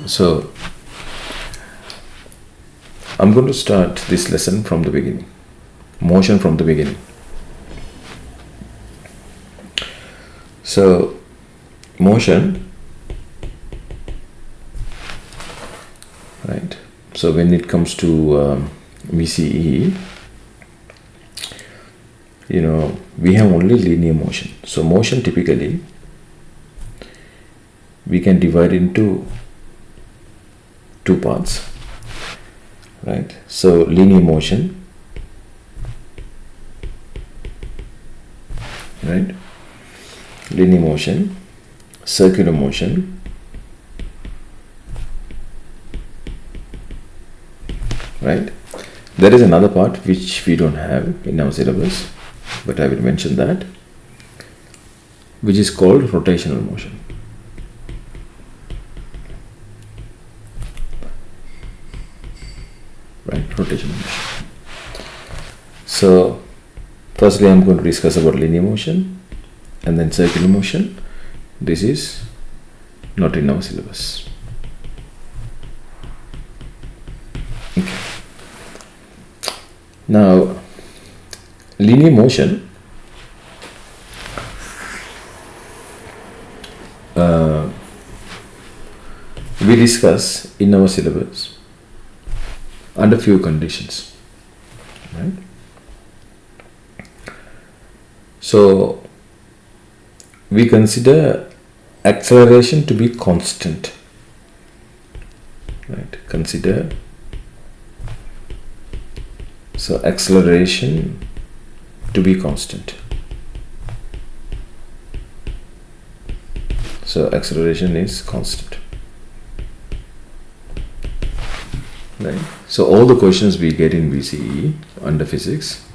So I'm going to start this lesson from the beginning. Motion from the beginning. So motion, right? So when it comes to VCE, we have only linear motion. So motion typically we can divide into two parts, right? So linear motion, right? Linear motion, circular motion, right? There is another part which we don't have in our syllabus, but I will mention that, which is called rotational motion. Right, rotational motion. So firstly I'm going to discuss about linear motion and then circular motion. This is not in our syllabus. Okay. Now linear motion, we discuss in our syllabus under few conditions, right? So we consider acceleration to be constant, right? So acceleration to be constant. So acceleration is constant, right? So all the questions we get in VCE under physics,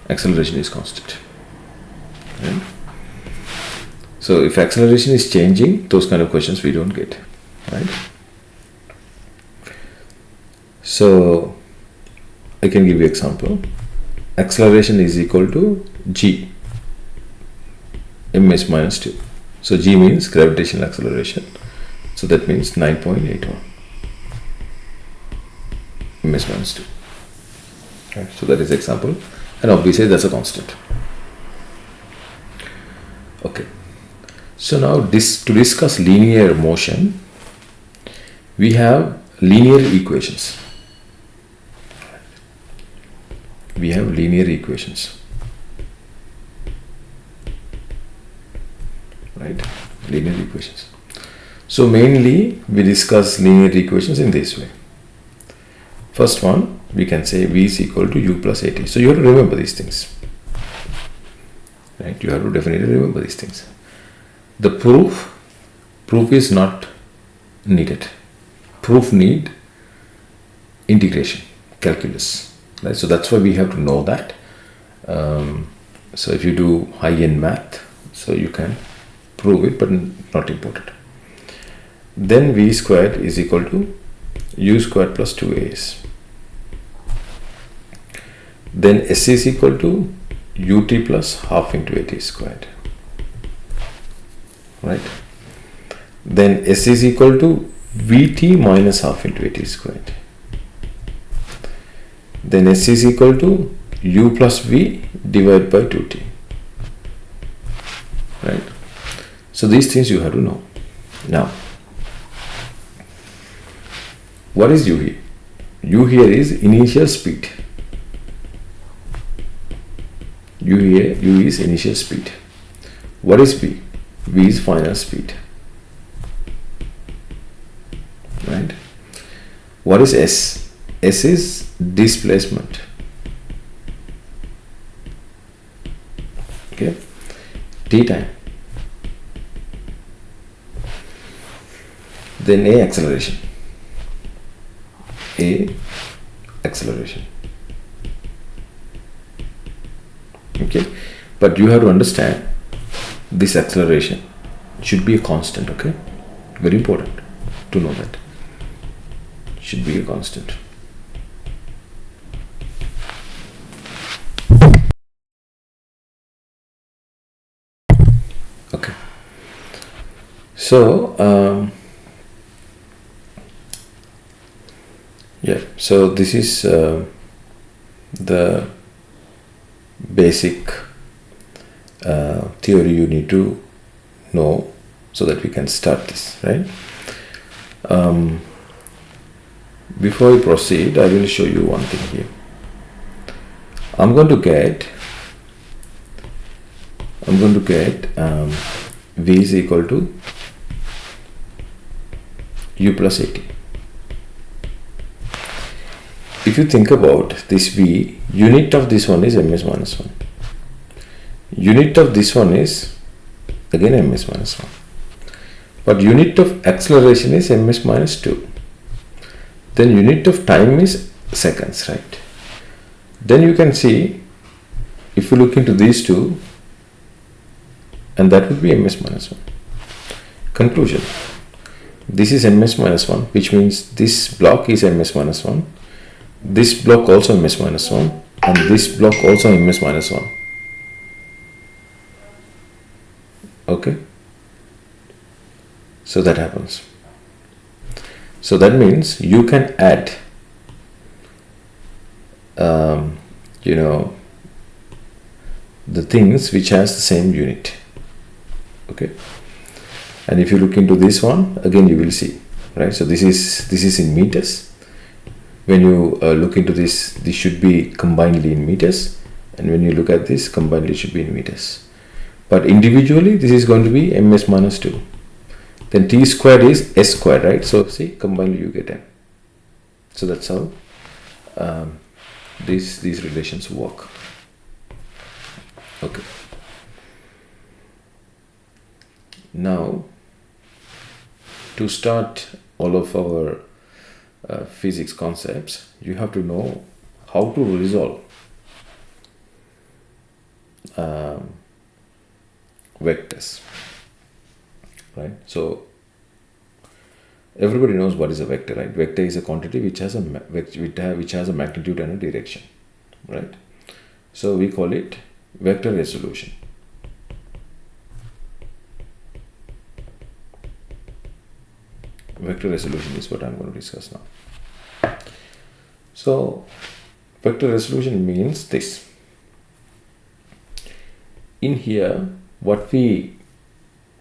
acceleration is constant, right? So if acceleration is changing, those kind of questions we don't get, right? So I can give you example. Acceleration is equal to g, ms minus 2. So g means gravitational acceleration. So that means 9.81 ms minus 2. Right. So that is example, and obviously that's a constant. Okay. So now to discuss linear motion, we have linear equations. We have linear equations, right? Linear equations. So mainly we discuss linear equations in this way. First one, we can say V is equal to U plus AT. So you have to remember these things, right? You have to definitely remember these things. The proof is not needed. Proof need integration, calculus, right? So that's why we have to know that. So if you do high-end math, so you can prove it, but not important. Then V squared is equal to U squared plus 2AS. Then S is equal to UT plus half into AT squared, right? Then S is equal to VT minus half into AT squared. Then S is equal to U plus V divided by 2T, right? So these things you have to know. Now, what is U here? U here is initial speed. U is initial speed. What is V? V is final speed, right? What is S? S is displacement. Okay, T time. Then A acceleration. A acceleration. Okay, but you have to understand this acceleration should be a constant. Okay, very important to know that. Should be a constant. Okay. So Yeah, so this is the basic theory you need to know so that we can start this, right? Before we proceed, I will show you one thing here. I'm going to get V is equal to U plus AT. If you think about this V, unit of this one is ms minus 1. Unit of this one is again ms minus 1. But unit of acceleration is ms minus 2. Then unit of time is seconds, right? Then you can see, if you look into these two, and that would be ms minus 1. Conclusion. This is ms minus 1, which means this block is ms minus 1. This block also ms minus 1. And this block also ms minus 1. Okay? So that happens. So that means you can add, the things which has the same unit. Okay? And if you look into this one, again you will see, right? So this is in meters. When you look into this should be combinedly in meters, and when you look at this, combinedly should be in meters. But individually, this is going to be ms minus 2. Then t squared is s squared, right? So see, combinedly you get m. So that's how these relations work. Okay. Now, to start all of our physics concepts, you have to know how to resolve vectors, right? So everybody knows what is a vector, right? Vector is a quantity which has a magnitude and a direction, right? So we call it vector resolution. Vector resolution is what I'm going to discuss now. So vector resolution means this. In here, what we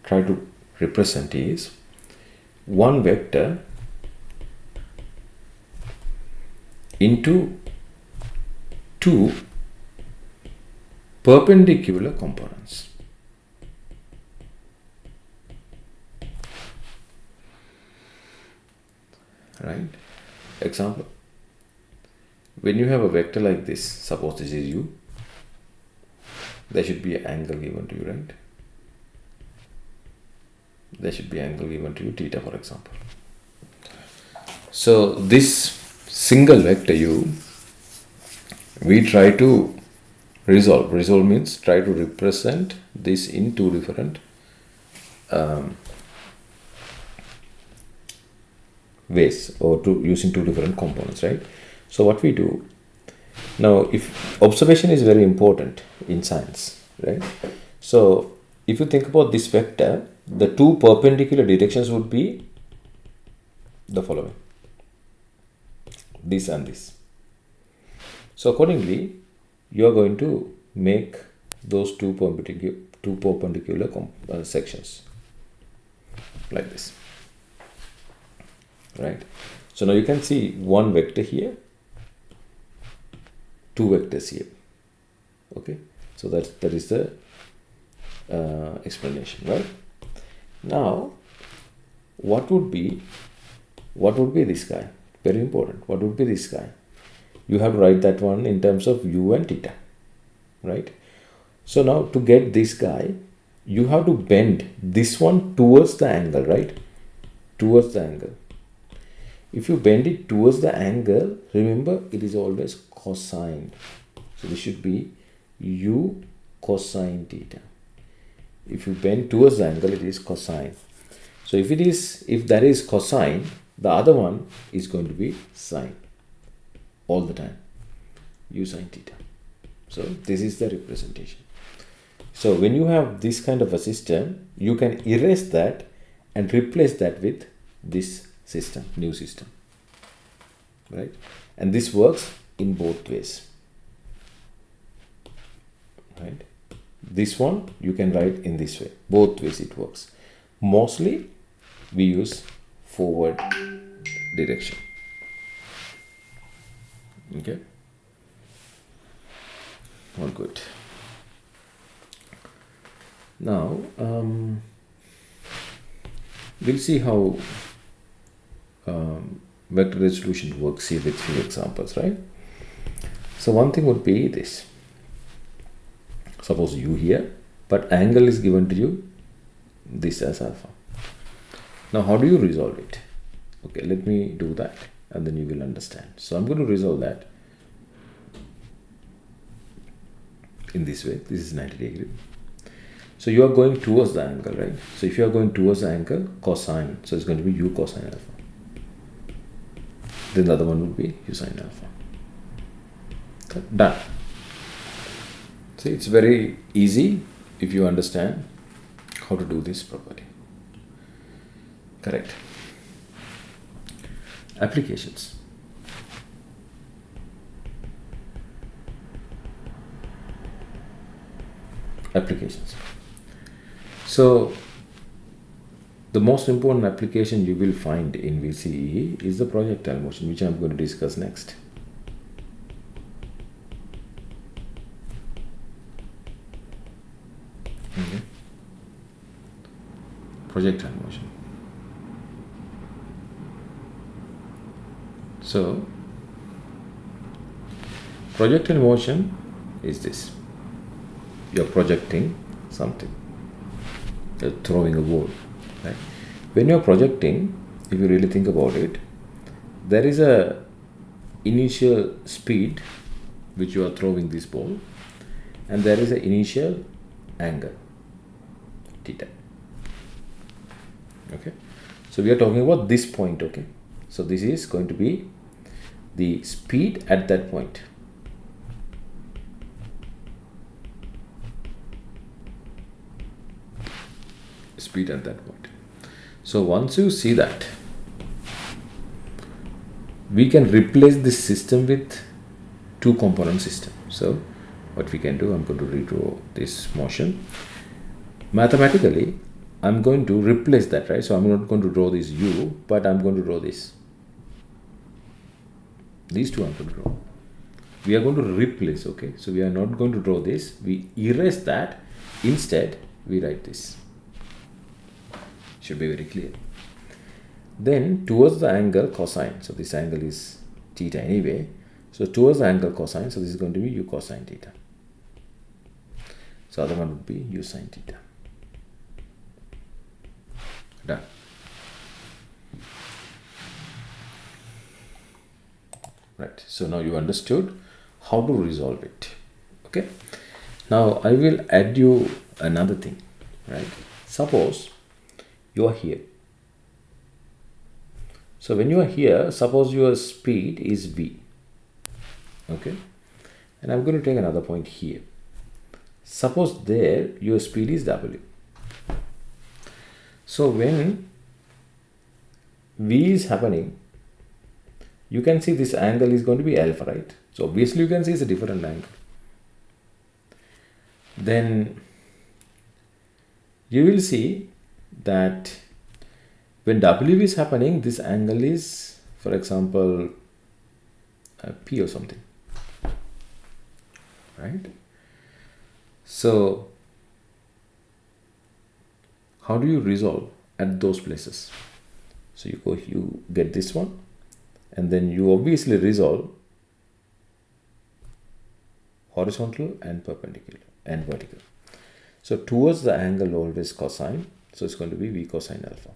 try to represent is one vector into two perpendicular components. Right? Example. When you have a vector like this, suppose this is u, there should be an angle given to you, right? There should be an angle given to you, theta, for example. So this single vector u, we try to resolve. Resolve means try to represent this in two different ways, or using two different components, right? So what we do now, if observation is very important in science, right? So if you think about this vector, the two perpendicular directions would be the following: this and this. So accordingly, you are going to make those two perpendicular sections like this, right? So now you can see one vector here, two vectors here. Okay, so that is the explanation, right? Now, what would be this guy? Very important. What would be this guy? You have to write that one in terms of u and theta, right? So now to get this guy, you have to bend this one towards the angle, right? Towards the angle. If you bend it towards the angle, remember it is always cosine. So this should be u cosine theta. If you bend towards the angle, it is cosine. So if that is cosine, the other one is going to be sine all the time, u sine theta. So this is the representation. So when you have this kind of a system, you can erase that and replace that with this system, new system. right? And this works in both ways, right? This one you can write in this way. Both ways it works. Mostly we use forward direction. Okay, all good. Now we'll see how vector resolution works here with few examples, right? So one thing would be this. Suppose u here, but angle is given to you this as alpha. Now how do you resolve it? Okay, let me do that and then you will understand. So I'm going to resolve that in this way. This is 90 degree. So you are going towards the angle, right? So if you are going towards the angle, cosine, so it's going to be u cosine alpha. Then the other one will be u sine alpha. Okay, done. See, it's very easy if you understand how to do this properly. Correct. Applications. Applications. So the most important application you will find in VCE is the projectile motion, which I'm going to discuss next. Okay. Projectile motion. So projectile motion is this. You're projecting something. You're throwing a ball, right? When you're projecting, if you really think about it, there is a initial speed which you are throwing this ball, and there is an initial angle, theta. Okay, so we are talking about this point. Okay, so this is going to be the speed at that point. Speed at that point. So once you see that, we can replace this system with two component system. So what we can do, I'm going to redraw this motion. Mathematically, I'm going to replace that, right? So I'm not going to draw this u, but I'm going to draw this. These two I'm going to draw. We are going to replace, okay? So we are not going to draw this. We erase that. Instead, we write this. Should be very clear. Then towards the angle cosine, so this angle is theta anyway, so towards the angle cosine, so this is going to be u cosine theta. So other one would be u sine theta. Done. Right, so now you understood how to resolve it. Okay, now I will add you another thing, right? Suppose you are here. So when you are here, suppose your speed is v. Okay, and I'm going to take another point here. Suppose there your speed is w. So when v is happening, you can see this angle is going to be alpha, right? So obviously you can see it's a different angle. Then you will see that when w is happening, this angle is, for example, p or something, right? So how do you resolve at those places? So you get this one, and then you obviously resolve horizontal and perpendicular and vertical. So towards the angle always cosine, so it's going to be v cosine alpha.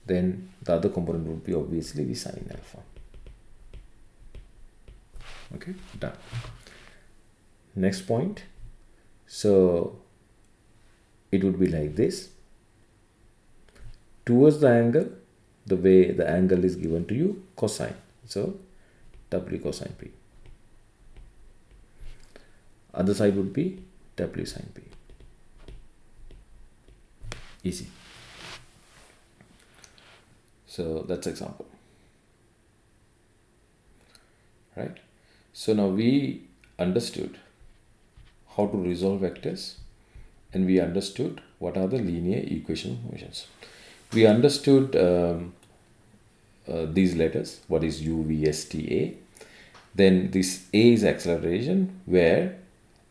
Then the other component would be obviously v sine alpha. Okay, done. Next point. So it would be like this. Towards the angle, the way the angle is given to you, cosine. So w cosine p. Other side would be w sine p. Easy. So that's example, right? So now we understood how to resolve vectors, and we understood what are the linear equation of motions. We understood these letters, what is u, v, s, t, a. Then this a is acceleration, where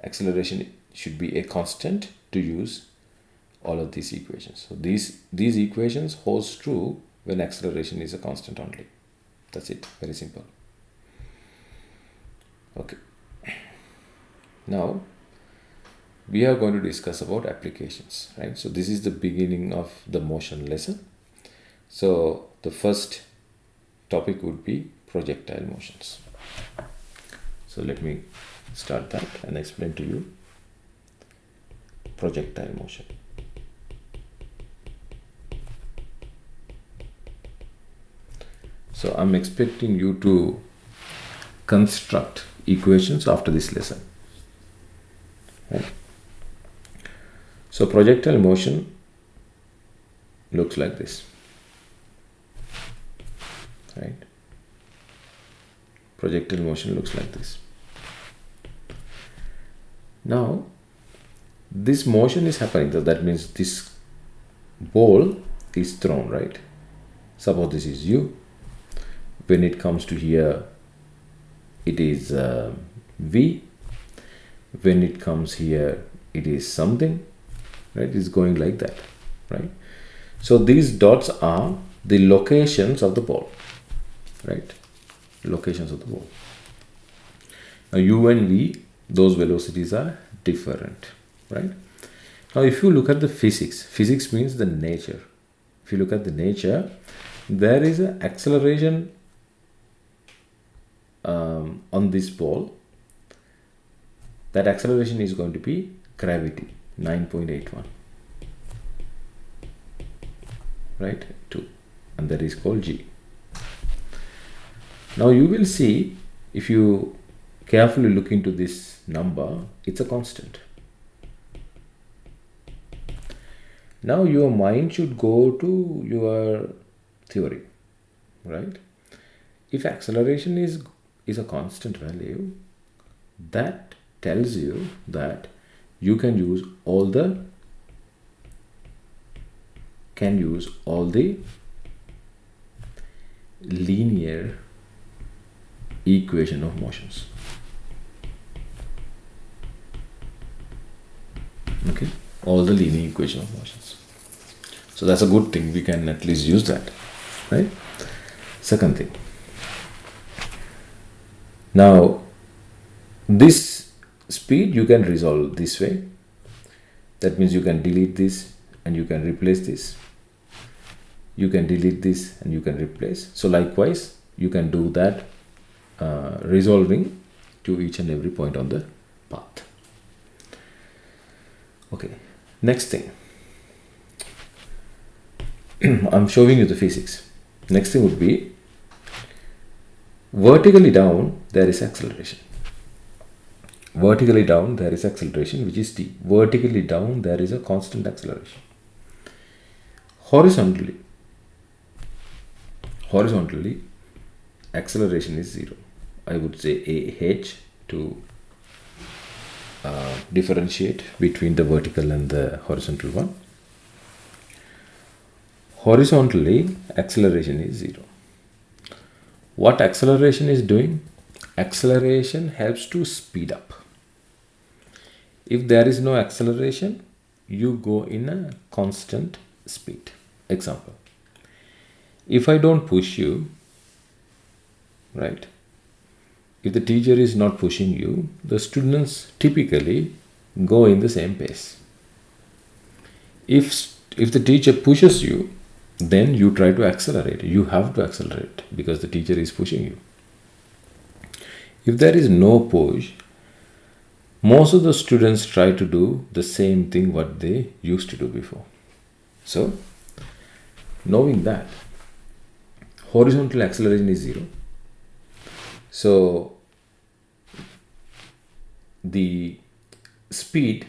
acceleration should be a constant to use all of these equations. So these equations holds true when acceleration is a constant only. That's it, very simple. Okay, now we are going to discuss about applications, right? So this is the beginning of the motion lesson. So the first topic would be projectile motions. So let me start that and explain to you projectile motion. So I'm expecting you to construct equations after this lesson, right? So projectile motion looks like this, right? Projectile motion looks like this. Now this motion is happening, so that means this ball is thrown, right? Suppose this is u. When it comes to here, it is v. When it comes here, it is something, right? It's going like that, right? So these dots are the locations of the ball, right? Locations of the ball. Now u and v, those velocities are different, right? Now if you look at the physics means the nature. If you look at the nature, there is an acceleration on this ball. That acceleration is going to be gravity, 9.81, right? 2, and that is called g. Now you will see, if you carefully look into this number, it's a constant. Now your mind should go to your theory, right? If acceleration is a constant value, that tells you that you can use all the linear equation of motions. Okay, all the linear equation of motions. So that's a good thing, we can at least use that, right? Second thing, now this speed you can resolve this way. That means you can delete this and you can replace this. You can delete this and you can replace. So likewise you can do that, resolving to each and every point on the path. Okay, next thing, I'm showing you the physics. Next thing would be vertically down there is acceleration. Vertically down there is acceleration, which is t. Vertically down there is a constant acceleration. Horizontally acceleration is 0. I would say AH to differentiate between the vertical and the horizontal one. Horizontally acceleration is 0. What acceleration is doing? Acceleration helps to speed up. If there is no acceleration, you go in a constant speed. Example, if I don't push you, right? If the teacher is not pushing you, the students typically go in the same pace. If the teacher pushes you, then you try to accelerate. You have to accelerate because the teacher is pushing you. If there is no push, most of the students try to do the same thing what they used to do before. So, knowing that horizontal acceleration is 0, so the speed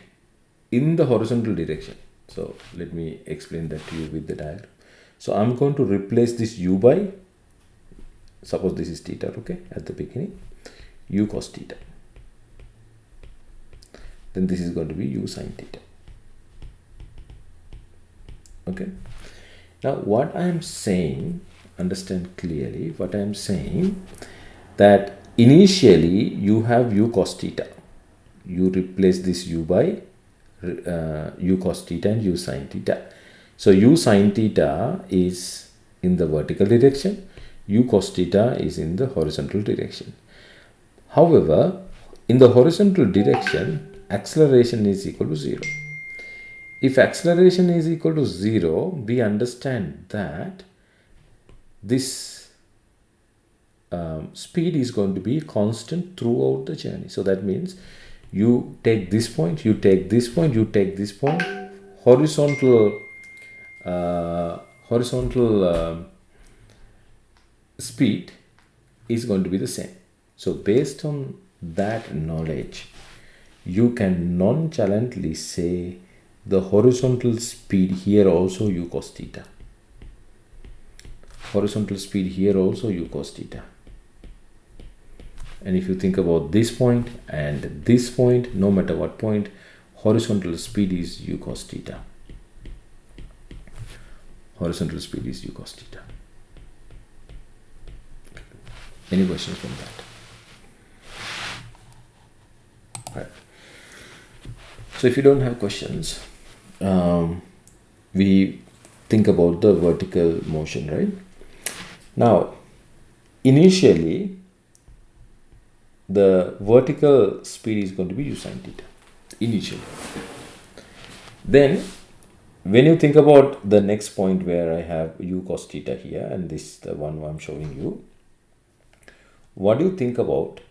in the horizontal direction. So let me explain that to you with the diagram. So I'm going to replace this u by, suppose this is theta, okay, at the beginning, u cos theta. Then this is going to be u sin theta. Okay. Now what I am saying, understand clearly what I am saying, that initially you have u cos theta. You replace this u by u cos theta and u sin theta. So u sin theta is in the vertical direction, u cos theta is in the horizontal direction. However, in the horizontal direction, acceleration is equal to 0. If acceleration is equal to 0, we understand that this speed is going to be constant throughout the journey. So that means you take this point, you take this point, you take this point, horizontal speed is going to be the same. So based on that knowledge, you can nonchalantly say the horizontal speed here also u cos theta. Horizontal speed here also u cos theta. And if you think about this point and this point, no matter what point, horizontal speed is u cos theta. Horizontal speed is u cos theta. Any questions from that? Right. So if you don't have questions, we think about the vertical motion, right? Now, initially, the vertical speed is going to be u sin theta, initially. Then, when you think about the next point where I have u cos theta here, and this is the one I'm showing you, what do you think about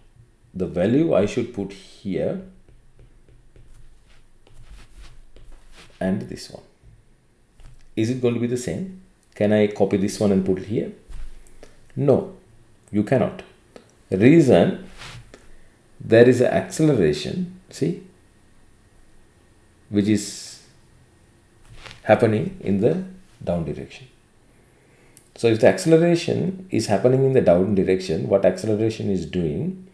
the value I should put here and this one? Is it going to be the same? Can I copy this one and put it here? No, you cannot. Reason, there is an acceleration, see, which is happening in the down direction. So if the acceleration is happening in the down direction, what acceleration is doing?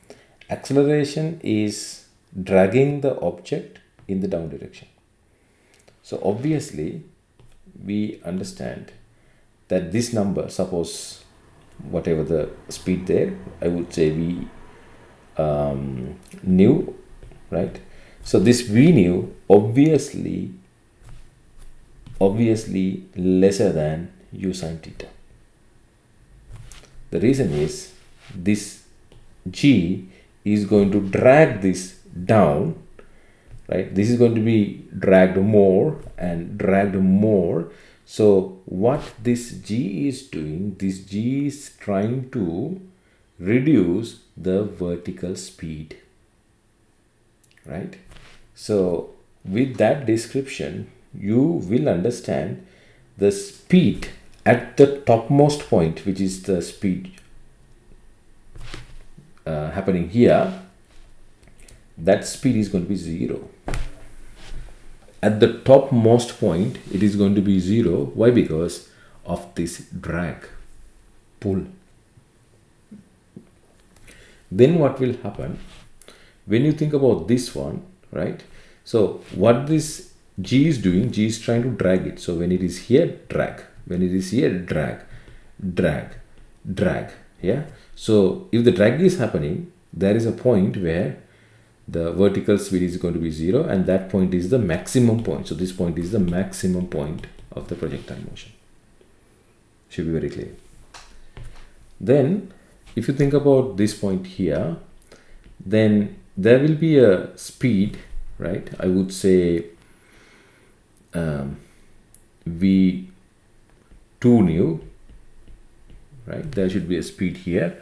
Acceleration is dragging the object in the down direction. So obviously, we understand that this number, suppose whatever the speed there, I would say we nu, right? So this v nu obviously lesser than u sin theta. The reason is this g is going to drag this down, right? This is going to be dragged more and dragged more. So what this g is doing, this g is trying to reduce the vertical speed, right? So with that description, you will understand the speed at the topmost point, which is the speed happening here. That speed is going to be 0. At the topmost point, it is going to be 0. Why? Because of this drag, pull. Then what will happen when you think about this one, right? So what this g is doing, g is trying to drag it. So when it is here, drag. When it is here, drag, drag, drag. Yeah. So if the drag is happening, there is a point where the vertical speed is going to be 0, and that point is the maximum point. So this point is the maximum point of the projectile motion. Should be very clear. Then if you think about this point here, then there will be a speed, right? I would say v2 nu, right? There should be a speed here.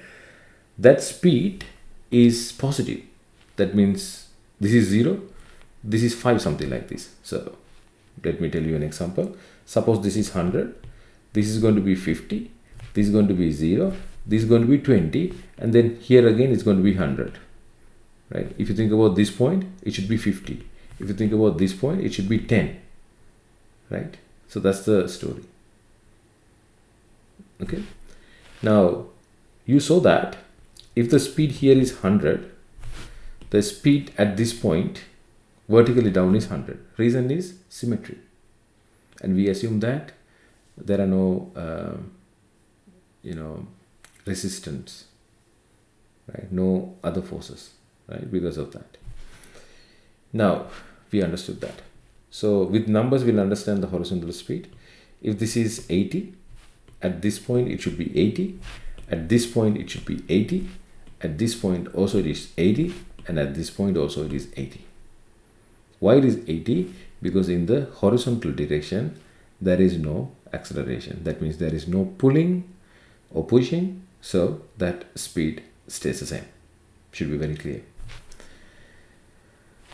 That speed is positive. That means this is 0, this is 5, something like this. So let me tell you an example. Suppose this is 100, this is going to be 50, this is going to be 0, this is going to be 20, and then here again it's going to be 100, right? If you think about this point, it should be 50. If you think about this point, it should be 10, right? So that's the story. Okay. Now you saw that if the speed here is 100, the speed at this point vertically down is 100. Reason is symmetry, and we assume that there are no resistance, right? No other forces, right? Because of that. Now we understood that. So with numbers we'll understand the horizontal speed. If this is 80, at this point it should be 80, at this point it should be 80, at this point also it is 80, and at this point also it is 80. Why it is 80? Because in the horizontal direction there is no acceleration. That means there is no pulling or pushing, so that speed stays the same. Should be very clear.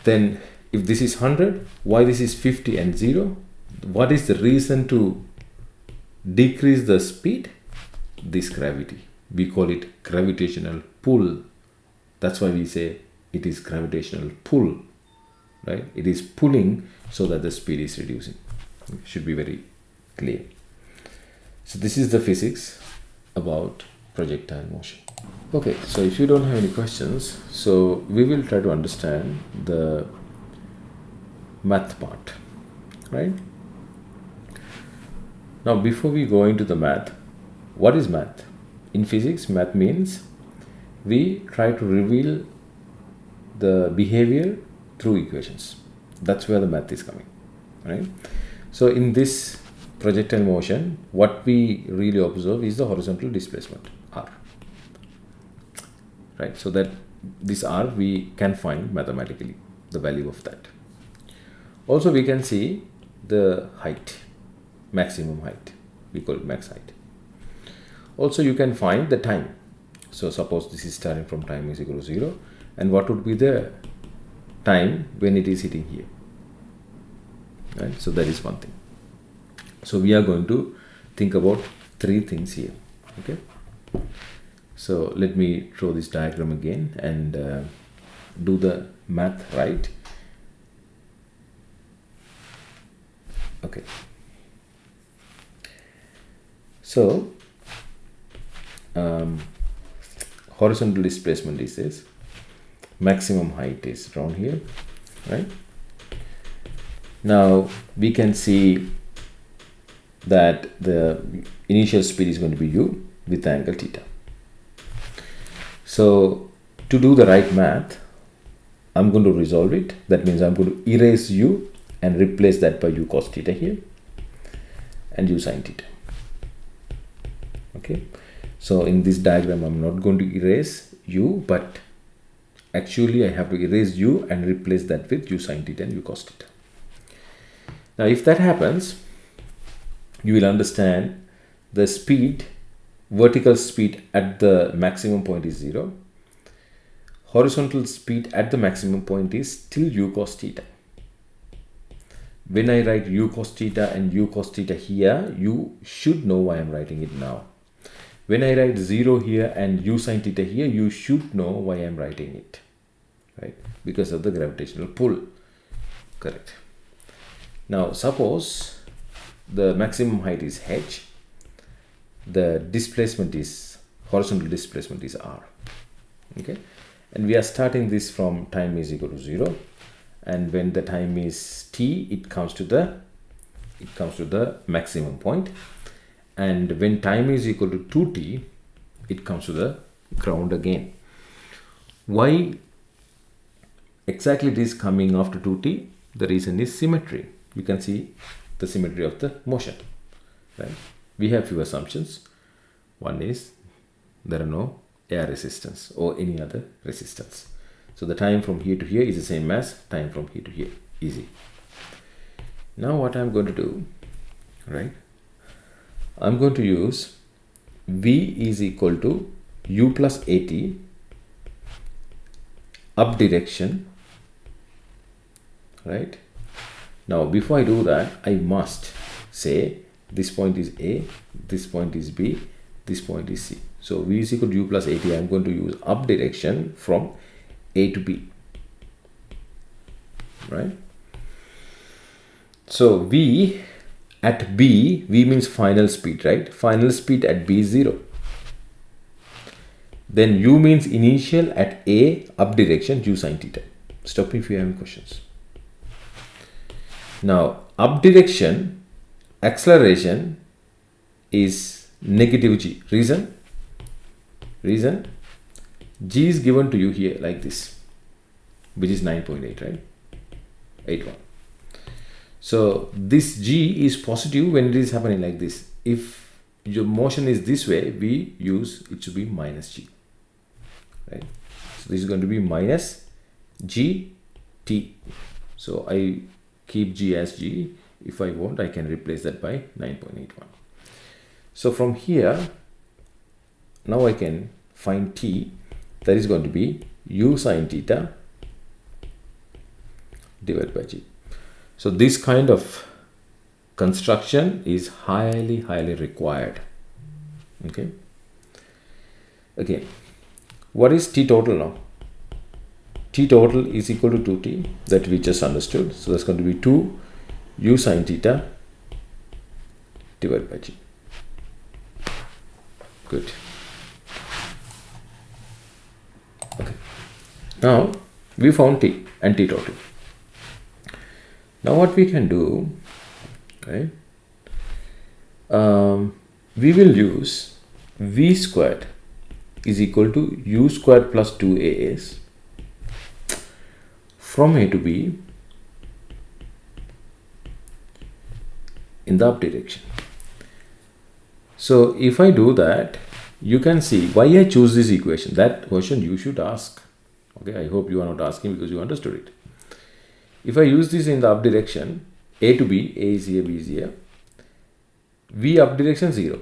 Then if this is 100, why this is 50 and 0? What is the reason to decrease the speed? This gravity. We call it gravitational pull. That's why we say it is gravitational pull, right? It is pulling so that the speed is reducing. It should be very clear. So this is the physics about projectile motion. Okay, so if you don't have any questions, so we will try to understand the math part, right? Now before we go into the math, what is math? In physics, math means we try to reveal the behavior through equations. That's where the math is coming, right? So in this projectile motion, what we really observe is the horizontal displacement, r, right? So that this r we can find mathematically the value of that. Also we can see the height, maximum height, we call it max height. Also you can find the time. So suppose this is starting from time is equal to 0, and what would be the time when it is hitting here, right? So that is one thing. So we are going to think about 3 things here. Okay, so let me draw this diagram again and do the math right. Okay, so horizontal displacement is this, maximum height is around here, right? Now we can see that the initial speed is going to be u with the angle theta. So to do the right math, I'm going to resolve it. That means I'm going to erase u and replace that by u cos theta here and u sin theta. Okay, so in this diagram I'm not going to erase u, but actually I have to erase u and replace that with u sin theta and u cos theta. Now if that happens, you will understand the speed, vertical speed at the maximum point is 0. Horizontal speed at the maximum point is still u cos theta. When I write u cos theta and u cos theta here, you should know why I'm writing it now. When I write 0 here and u sin theta here, you should know why I'm writing it, right? Because of the gravitational pull. Correct. Now suppose the maximum height is h, the displacement is, horizontal displacement is r. Okay, and we are starting this from time is equal to 0, and when the time is t, it comes to the maximum point, and when time is equal to 2t, it comes to the ground again. Why exactly it is coming after 2t? The reason is symmetry. You can see the symmetry of the motion, right? We have few assumptions. One is there are no air resistance or any other resistance. So the time from here to here is the same as time from here to here. Easy. Now what I'm going to do, right? I'm going to use v is equal to u plus at up direction, right? Now before I do that, I must say this point is A, this point is B, this point is C. So v is equal to u plus at. I'm going to use up direction from A to B, right? So v at B, V means final speed, right? Final speed at B is 0. Then U means initial at A, up direction, U sine theta. Stop me if you have any questions. Now, up direction, acceleration is negative G. Reason? G is given to you here like this, which is 9.8, right? 81. So this G is positive when it is happening like this. If your motion is this way, we use it to be minus G, right? So this is going to be minus G T. So I keep G as G. If I want, I can replace that by 9.81. So from here, now I can find T. That is going to be U sine theta divided by G. So this kind of construction is highly required. Okay. Again, what is T total now? T total is equal to 2T, that we just understood. So that's going to be 2 U sine theta divided by G. Good. Okay. Now we found T and T total. Now what we can do, right? We will use V squared is equal to U squared plus 2AS from A to B in the up direction. So if I do that, you can see why I choose this equation. That question you should ask. Okay, I hope you are not asking because you understood it. If I use this in the up direction, A to B, A is here, B is here. V up direction 0.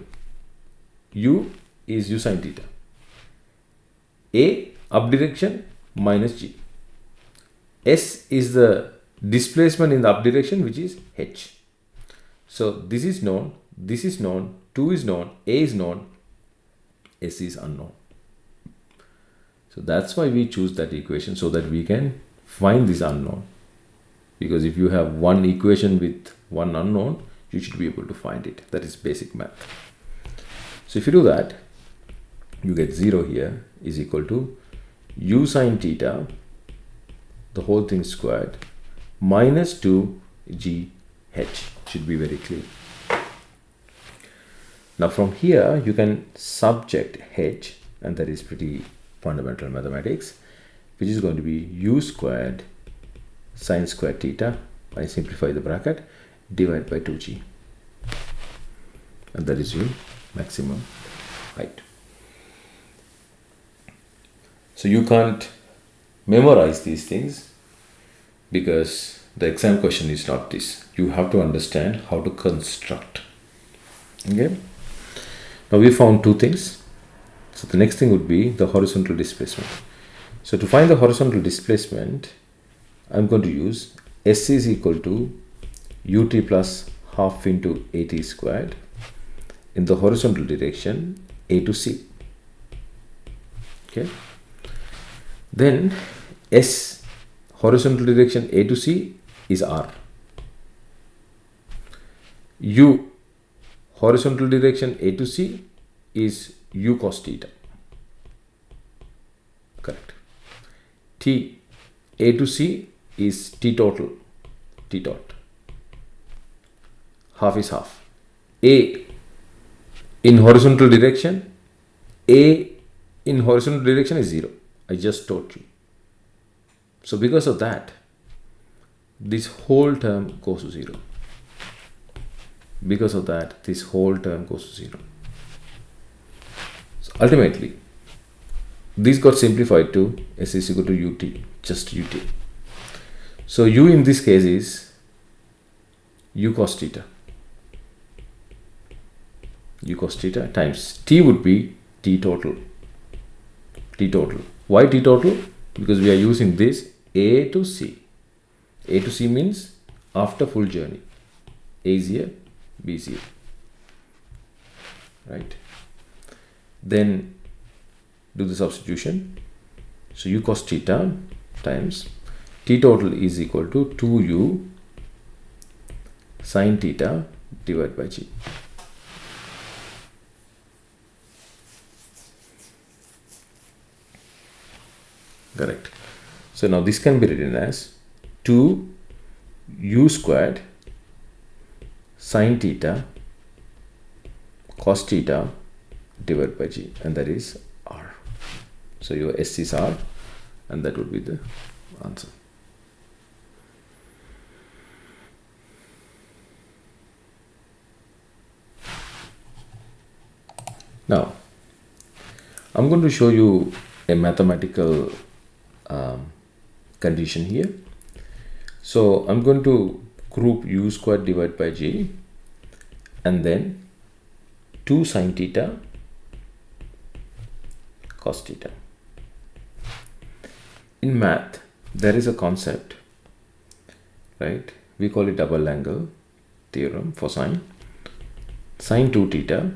U is U sine theta. A up direction minus G. S is the displacement in the up direction, which is H. So this is known, 2 is known, A is known, S is unknown. So that's why we choose that equation, so that we can find this unknown. Because if you have one equation with one unknown, you should be able to find it. That is basic math. So if you do that, you get 0 here is equal to U sine theta, the whole thing squared, minus 2GH. Should be very clear. Now from here, you can subject H, and that is pretty fundamental mathematics, which is going to be U squared sine squared theta, I simplify the bracket, divided by 2G. And that is your maximum height. So you can't memorize these things because the exam question is not this. You have to understand how to construct. Okay. Now we found two things. So the next thing would be the horizontal displacement. So to find the horizontal displacement, I'm going to use S is equal to ut plus half into at squared in the horizontal direction A to C. Okay. Then S horizontal direction A to C is R. U horizontal direction A to C is U cos theta. Correct. T A to C is T total, T dot. Half is half. A in horizontal direction, A in horizontal direction is 0. I just taught you. So because of that, this whole term goes to 0. Because of that, this whole term goes to 0. So ultimately, this got simplified to S is equal to ut, just ut. So u in this case is u cos theta. U cos theta times t would be t total. T total. Why t total? Because we are using this A to C. A to C means after full journey. A is here, B is here. Right? Then do the substitution. So u cos theta times T total is equal to 2u sine theta divided by g. Correct. So now this can be written as 2 u squared sine theta cos theta divided by g, and that is r. So your S is r, and that would be the answer. Now I'm going to show you a mathematical condition here. So I'm going to group u squared divided by g and then 2 sine theta cos theta. In math, there is a concept, right? We call it double angle theorem for sine. Sine 2 theta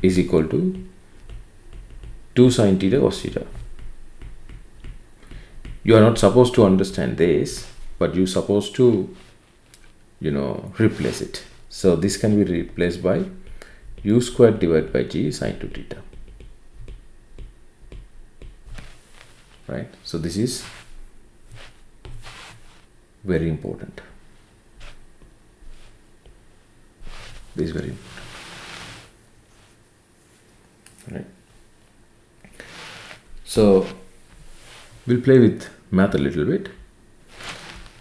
is equal to 2 sine theta cos theta. You are not supposed to understand this, but you're supposed to, replace it. So this can be replaced by u squared divided by g sine 2 theta. Right? So this is very important. This is very important. Right? So we'll play with math a little bit.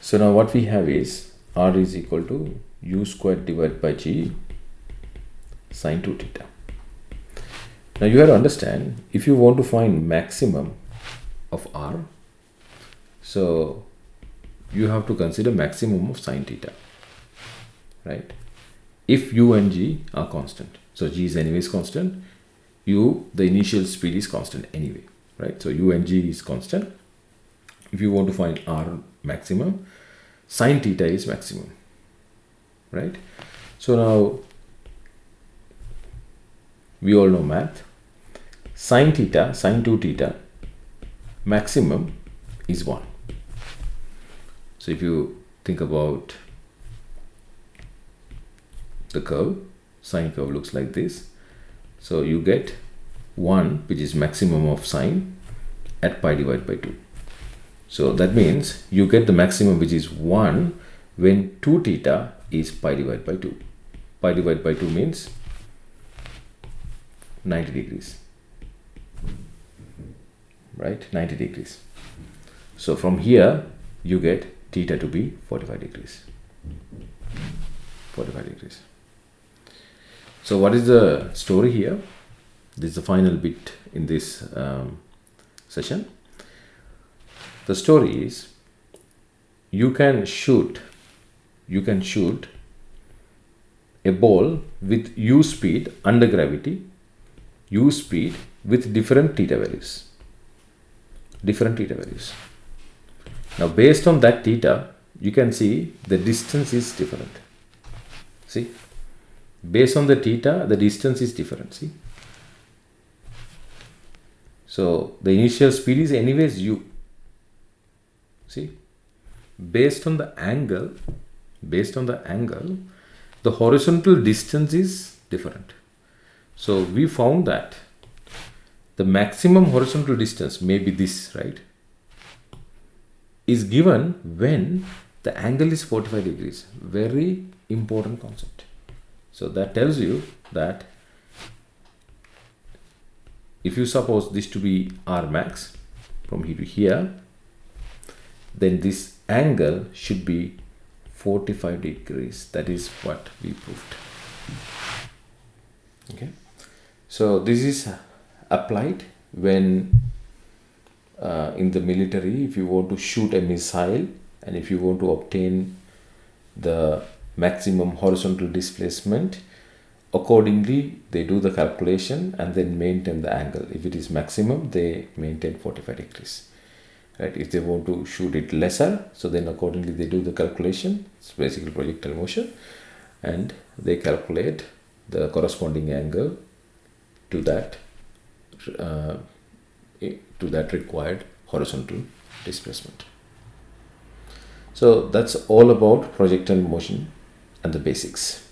So now what we have is r is equal to u squared divided by g sine 2 theta. Now you have to understand, if you want to find maximum of r, so you have to consider maximum of sine theta, right? If u and g are constant, so g is anyways constant, the initial speed is constant anyway, right? So u and g is constant. If you want to find r maximum, sine theta is maximum, right? So now we all know math. Sine theta, sine 2 theta, maximum is 1. So if you think about the curve, sine curve looks like this. So you get 1, which is maximum of sine at pi divided by 2. So that means you get the maximum, which is 1 when 2 theta is pi divided by 2. Pi divided by 2 means 90 degrees, right? 90 degrees. So from here you get theta to be 45 degrees. 45 degrees. So what is the story here? This is the final bit in this session. The story is, you can shoot a ball with u speed under gravity, u speed with different theta values. Now based on that theta, you can see the distance is different. See, based on the theta, the distance is different. See, so the initial speed is anyways u. See, based on the angle, the horizontal distance is different. So we found that the maximum horizontal distance, may be this, right, is given when the angle is 45 degrees. Very important concept. So that tells you that if you suppose this to be r max from here to here, then this angle should be 45 degrees. That is what we proved. Okay, so this is applied when in the military, if you want to shoot a missile and if you want to obtain the maximum horizontal displacement, accordingly they do the calculation and then maintain the angle. If it is maximum, they maintain 45 degrees. Right? If they want to shoot it lesser, so then accordingly they do the calculation. It's basically projectile motion, and they calculate the corresponding angle to that required horizontal displacement. So that's all about projectile motion and the basics.